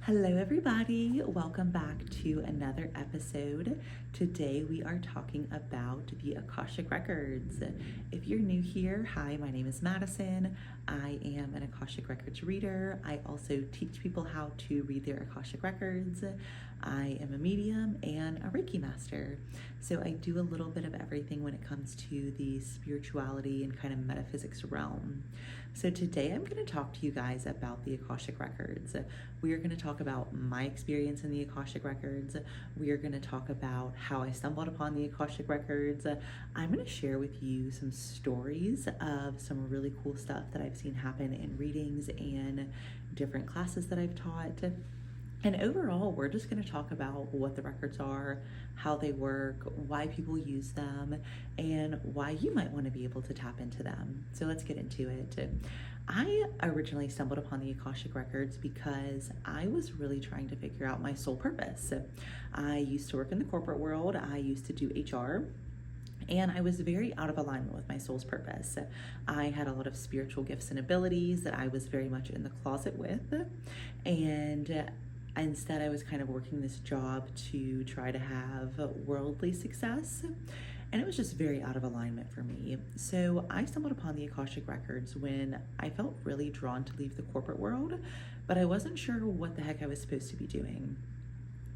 Hello, everybody. Welcome back to another episode. Today we are talking about the Akashic Records. If you're new here, hi, my name is Madison. I am an Akashic Records reader. I also teach people how to read their Akashic Records. I am a medium and a Reiki master. So I do a little bit of everything when it comes to the spirituality and kind of metaphysics realm. So today I'm going to talk to you guys about the Akashic Records. We are going to talk about my experience in the Akashic Records. We are going to talk about how I stumbled upon the Akashic Records. I'm going to share with you some stories of some really cool stuff that I've seen happen in readings and different classes that I've taught. And overall, we're just going to talk about what the records are, how they work, why people use them, and why you might want to be able to tap into them. So let's get into it. I originally stumbled upon the Akashic Records because I was really trying to figure out my soul purpose. I used to work in the corporate world. I used to do HR. And I was very out of alignment with my soul's purpose. I had a lot of spiritual gifts and abilities that I was very much in the closet with. And instead, I was kind of working this job to try to have worldly success, and it was just very out of alignment for me. So I stumbled upon the Akashic Records when I felt really drawn to leave the corporate world, but I wasn't sure what the heck I was supposed to be doing.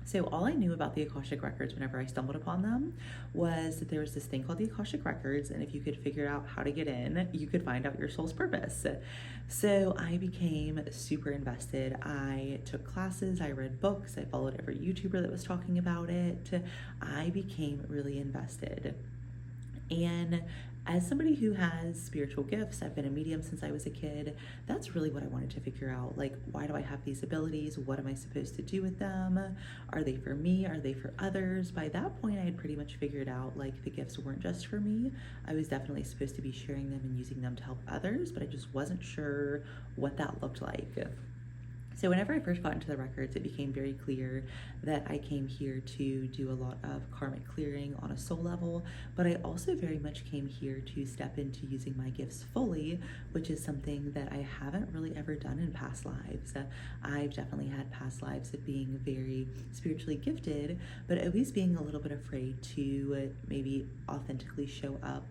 So all I knew about the Akashic Records whenever I stumbled upon them was that there was this thing called the Akashic Records, and if you could figure out how to get in, you could find out your soul's purpose. So I became super invested. I took classes, I read books, I followed every YouTuber that was talking about it. I became really invested. And as somebody who has spiritual gifts, I've been a medium since I was a kid, that's really what I wanted to figure out. Like, why do I have these abilities? What am I supposed to do with them? Are they for me? Are they for others? By that point, I had pretty much figured out, like, the gifts weren't just for me. I was definitely supposed to be sharing them and using them to help others, but I just wasn't sure what that looked like. So whenever I first got into the records, it became very clear that I came here to do a lot of karmic clearing on a soul level, but I also very much came here to step into using my gifts fully, which is something that I haven't really ever done in past lives. I've definitely had past lives of being very spiritually gifted, but always being a little bit afraid to maybe authentically show up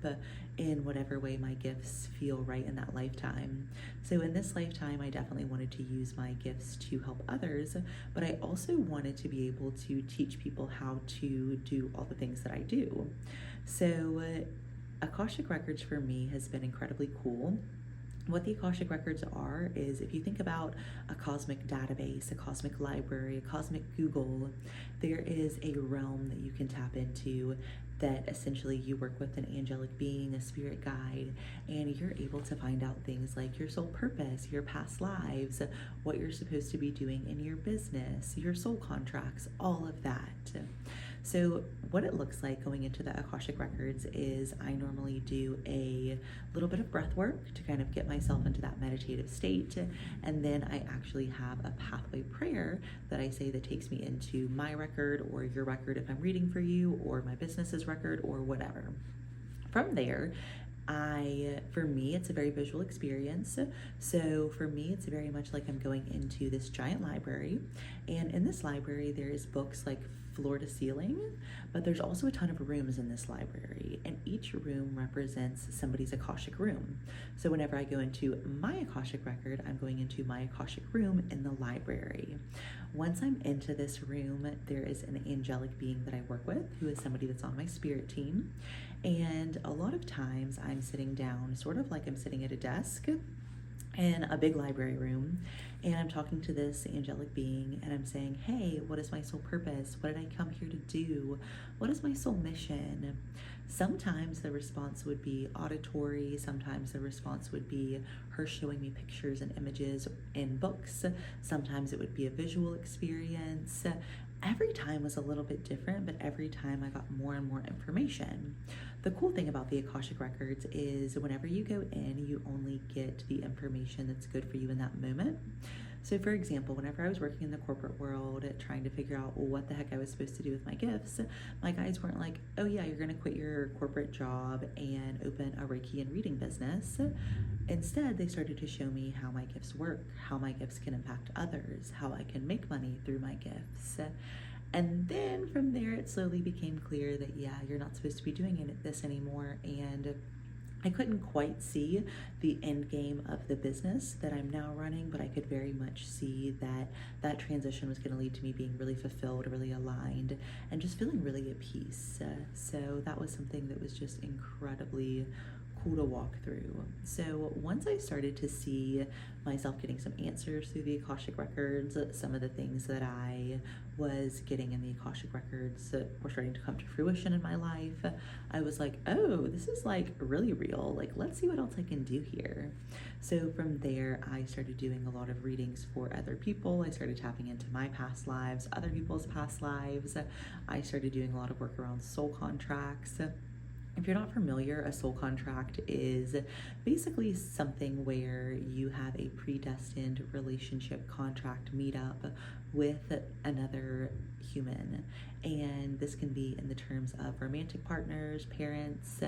in whatever way my gifts feel right in that lifetime. So in this lifetime, I definitely wanted to use my gifts to help others, but I also wanted to be able to teach people how to do all the things that I do. So Akashic Records for me has been incredibly cool. What the Akashic Records are is, if you think about a cosmic database, a cosmic library, a cosmic Google, there is a realm that you can tap into that essentially you work with an angelic being, a spirit guide, and you're able to find out things like your soul purpose, your past lives, what you're supposed to be doing in your business, your soul contracts, all of that. So what it looks like going into the Akashic Records is I normally do a little bit of breath work to kind of get myself into that meditative state, and then I actually have a pathway prayer that I say that takes me into my record or your record if I'm reading for you, or my business's record or whatever. From there, for me, it's a very visual experience. So for me, it's very much like I'm going into this giant library, and in this library, there is books like floor to ceiling, but there's also a ton of rooms in this library, and each room represents somebody's Akashic room. So whenever I go into my Akashic record, I'm going into my Akashic room in the library. Once I'm into this room, there is an angelic being that I work with, who is somebody that's on my spirit team. And a lot of times I'm sitting down, sort of like I'm sitting at a desk in a big library room, and I'm talking to this angelic being, and I'm saying, hey, what is my soul purpose? What did I come here to do? What is my soul mission? Sometimes the response would be auditory. Sometimes the response would be her showing me pictures and images in books. Sometimes it would be a visual experience. Every time was a little bit different, but every time I got more and more information. The cool thing about the Akashic Records is whenever you go in, you only get the information that's good for you in that moment. So for example, whenever I was working in the corporate world trying to figure out what the heck I was supposed to do with my gifts, my guides weren't like, oh yeah, you're going to quit your corporate job and open a Reiki and reading business. Instead, they started to show me how my gifts work, how my gifts can impact others, how I can make money through my gifts. And then from there, it slowly became clear that, yeah, you're not supposed to be doing this anymore. And I couldn't quite see the end game of the business that I'm now running, but I could very much see that that transition was going to lead to me being really fulfilled, really aligned, and just feeling really at peace. So that was something that was just incredibly cool to walk through. So once I started to see myself getting some answers through the Akashic Records, some of the things that I was getting in the Akashic Records were starting to come to fruition in my life, I was like, oh, this is like really real. Like, let's see what else I can do here. So from there, I started doing a lot of readings for other people. I started tapping into my past lives, other people's past lives. I started doing a lot of work around soul contracts. If you're not familiar, a soul contract is basically something where you have a predestined relationship contract meetup with another human. And this can be in the terms of romantic partners, parents,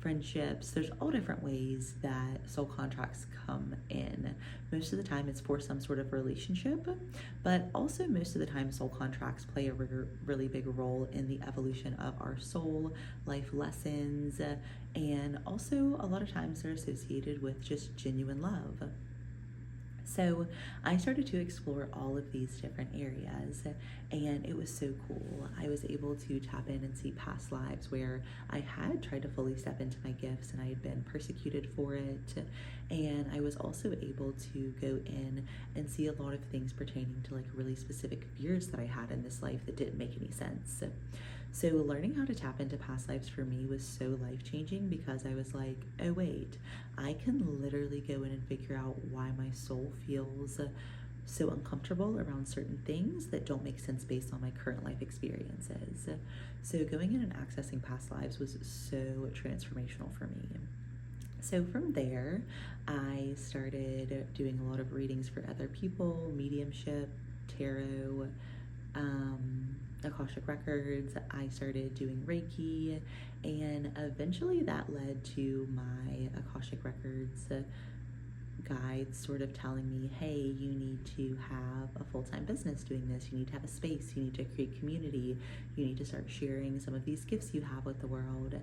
friendships. There's all different ways that soul contracts come in. Most of the time it's for some sort of relationship, but also most of the time soul contracts play a really big role in the evolution of our soul, life lessons, and also a lot of times they're associated with just genuine love. So I started to explore all of these different areas, and it was so cool. I was able to tap in and see past lives where I had tried to fully step into my gifts and I had been persecuted for it. And I was also able to go in and see a lot of things pertaining to like really specific fears that I had in this life that didn't make any sense. So learning how to tap into past lives for me was so life-changing because I was like, oh wait, I can literally go in and figure out why my soul feels so uncomfortable around certain things that don't make sense based on my current life experiences. So going in and accessing past lives was so transformational for me. So from there, I started doing a lot of readings for other people, mediumship, tarot, Akashic Records. I started doing Reiki, and eventually that led to my Akashic Records guides sort of telling me, hey, you need to have a full-time business doing this. You need to have a space. You need to create community. You need to start sharing some of these gifts you have with the world.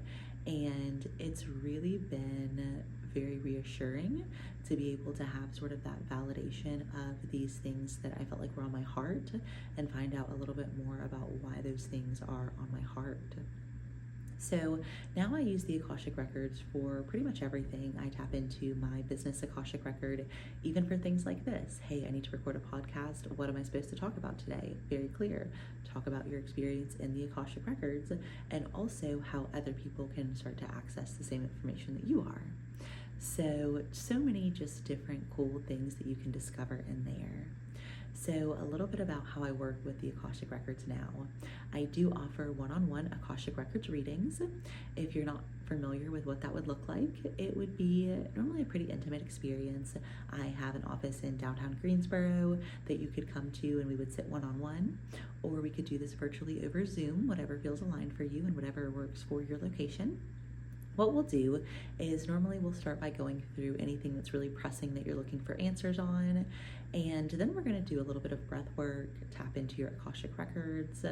And it's really been very reassuring to be able to have sort of that validation of these things that I felt like were on my heart and find out a little bit more about why those things are on my heart. So now I use the Akashic Records for pretty much everything. I tap into my business Akashic Record, even for things like this. Hey, I need to record a podcast. What am I supposed to talk about today? Very clear. Talk about your experience in the Akashic Records and also how other people can start to access the same information that you are. So many just different cool things that you can discover in there. So a little bit about how I work with the Akashic Records now. I do offer one-on-one Akashic Records readings. If you're not familiar with what that would look like, it would be normally a pretty intimate experience. I have an office in downtown Greensboro that you could come to and we would sit one-on-one, or we could do this virtually over Zoom, whatever feels aligned for you and whatever works for your location. What we'll do is normally we'll start by going through anything that's really pressing that you're looking for answers on, and then we're going to do a little bit of breath work, tap into your Akashic Records.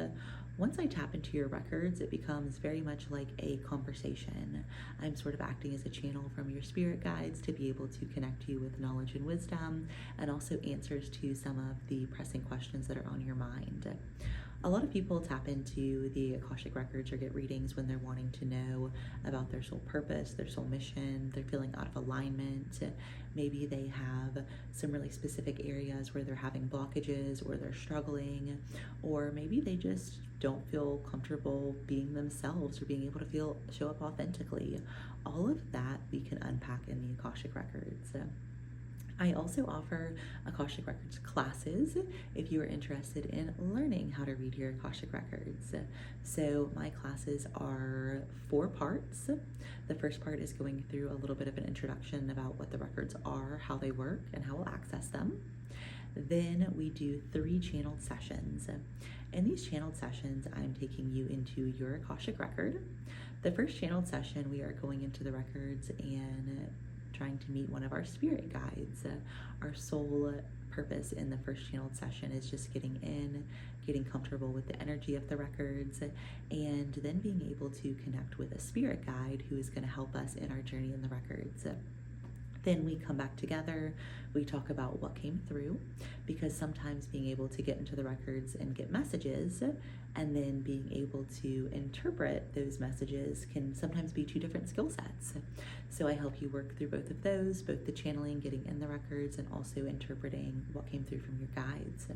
Once I tap into your records, it becomes very much like a conversation. I'm sort of acting as a channel from your spirit guides to be able to connect you with knowledge and wisdom, and also answers to some of the pressing questions that are on your mind. A lot of people tap into the Akashic Records or get readings when they're wanting to know about their soul purpose, their soul mission, they're feeling out of alignment. Maybe they have some really specific areas where they're having blockages or they're struggling, or maybe they just don't feel comfortable being themselves or being able to show up authentically. All of that we can unpack in the Akashic Records. I also offer Akashic Records classes if you are interested in learning how to read your Akashic Records. So my classes are 4 parts. The first part is going through a little bit of an introduction about what the records are, how they work, and how we'll access them. Then we do 3 channeled sessions. In these channeled sessions, I'm taking you into your Akashic record. The first channeled session, we are going into the records and trying to meet one of our spirit guides. Our sole purpose in the first channeled session is just getting in, getting comfortable with the energy of the records, and then being able to connect with a spirit guide who is going to help us in our journey in the records. Then we come back together, we talk about what came through, because sometimes being able to get into the records and get messages and then being able to interpret those messages can sometimes be 2 different skill sets. So I help you work through both of those, both the channeling, getting in the records, and also interpreting what came through from your guides.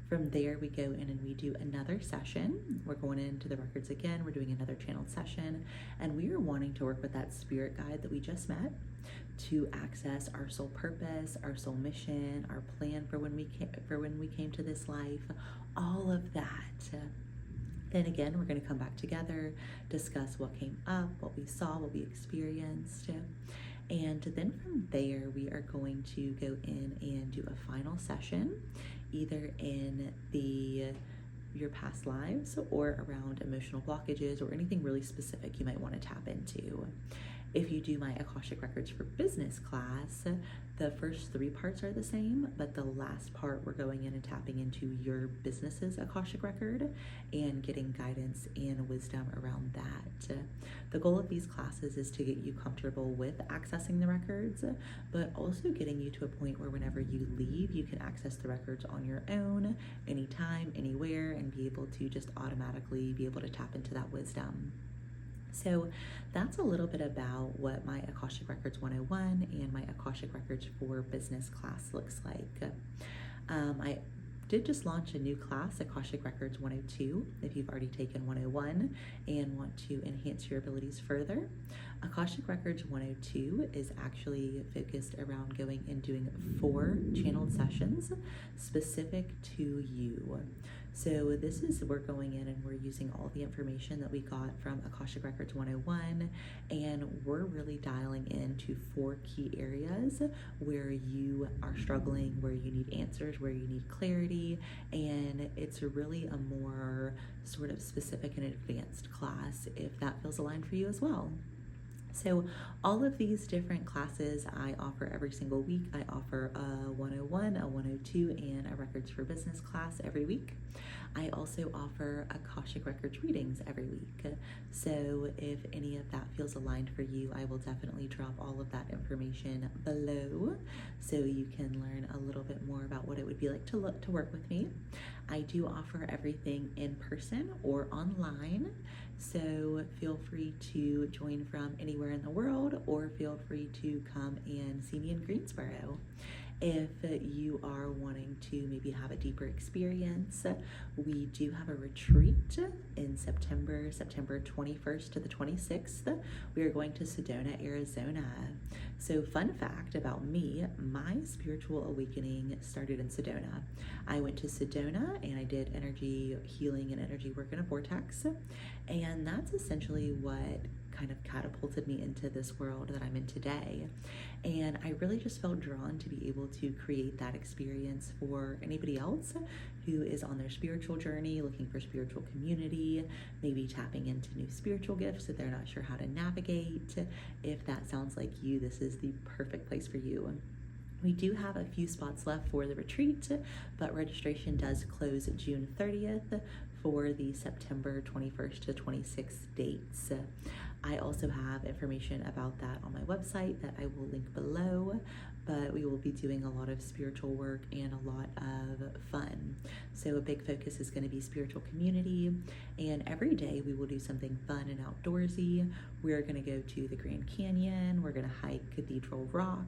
From there, we go in and we do another session. We're going into the records again, we're doing another channeled session, and we are wanting to work with that spirit guide that we just met to access our soul purpose, our soul mission, our plan for when we came to this life, all of that. Then again, we're going to come back together, discuss what came up, what we saw, what we experienced. And then from there, we are going to go in and do a final session, either in your past lives or around emotional blockages or anything really specific you might want to tap into. If you do my Akashic Records for Business class, the first 3 parts are the same, but the last part we're going in and tapping into your business's Akashic Record and getting guidance and wisdom around that. The goal of these classes is to get you comfortable with accessing the records, but also getting you to a point where whenever you leave, you can access the records on your own, anytime, anywhere, and be able to just automatically be able to tap into that wisdom. So that's a little bit about what my Akashic Records 101 and my Akashic Records for Business class looks like. I did just launch a new class, Akashic Records 102, if you've already taken 101 and want to enhance your abilities further. Akashic Records 102 is actually focused around going and doing 4 channeled sessions specific to you. So this is, we're going in and we're using all the information that we got from Akashic Records 101, and we're really dialing into 4 key areas where you are struggling, where you need answers, where you need clarity, and it's really a more sort of specific and advanced class if that feels aligned for you as well. So all of these different classes I offer every single week. I offer a 101, a 102, and a Records for Business class every week. I also offer Akashic Records readings every week. So if any of that feels aligned for you, I will definitely drop all of that information below so you can learn a little bit more about what it would be like to work with me. I do offer everything in person or online. So feel free to join from anywhere in the world, or feel free to come and see me in Greensboro. If you are wanting to maybe have a deeper experience, we do have a retreat in September 21st to the 26th. We are going to Sedona, Arizona. So fun fact about me, my spiritual awakening started in Sedona. I went to Sedona and I did energy healing and energy work in a vortex. And that's essentially what kind of catapulted me into this world that I'm in today. And I really just felt drawn to be able to create that experience for anybody else who is on their spiritual journey, looking for spiritual community, maybe tapping into new spiritual gifts that they're not sure how to navigate. If that sounds like you, this is the perfect place for you. We do have a few spots left for the retreat, but registration does close June 30th for the September 21st to 26th dates. I also have information about that on my website that I will link below, but we will be doing a lot of spiritual work and a lot of fun. So a big focus is going to be spiritual community, and every day we will do something fun and outdoorsy. We're going to go to the Grand Canyon, we're going to hike Cathedral Rock,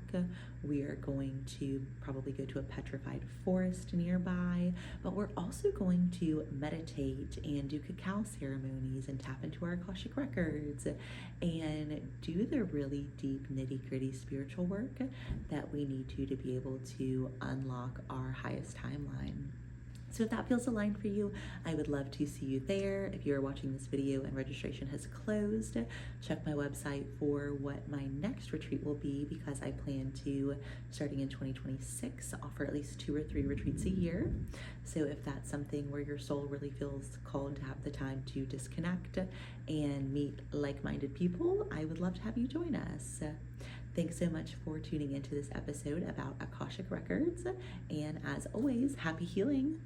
we are going to probably go to a petrified forest nearby, but we're also going to meditate and do cacao ceremonies and tap into our Akashic Records and do the really deep nitty-gritty spiritual work that we need to be able to unlock our highest timeline. So if that feels aligned for you, I would love to see you there. If you're watching this video and registration has closed, check my website for what my next retreat will be, because I plan to, starting in 2026, offer at least 2 or 3 retreats a year. So if that's something where your soul really feels called to have the time to disconnect and meet like-minded people, I would love to have you join us. Thanks so much for tuning into this episode about Akashic Records. And as always, happy healing.